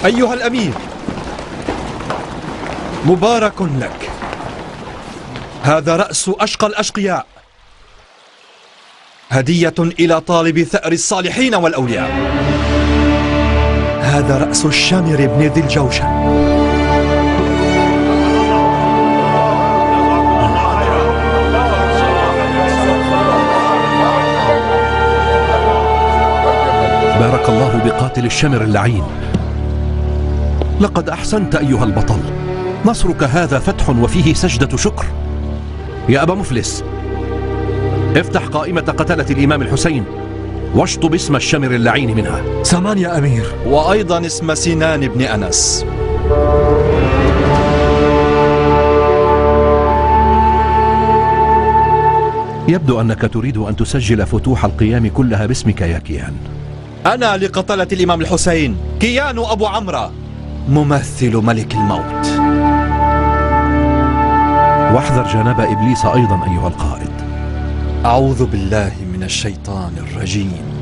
أيها الأمير، مبارك لك. هذا رأس أشقى الأشقياء، هدية إلى طالب ثأر الصالحين والأولياء. هذا رأس الشامر بن ذي الجوشن. بارك الله بقاتل الشمر اللعين. لقد أحسنت أيها البطل، نصرك هذا فتح وفيه سجدة شكر. يا أبا مفلس، افتح قائمة قتلة الإمام الحسين واشطب اسم الشمر اللعين منها. سامان يا أمير. وأيضا اسم سنان بن أنس. يبدو أنك تريد أن تسجل فتوح القيام كلها باسمك يا كيان. أنا لقتلة الإمام الحسين كيان أبو عمرو، ممثل ملك الموت. واحذر جناب إبليس أيضا أيها القائد. أعوذ بالله من الشيطان الرجيم.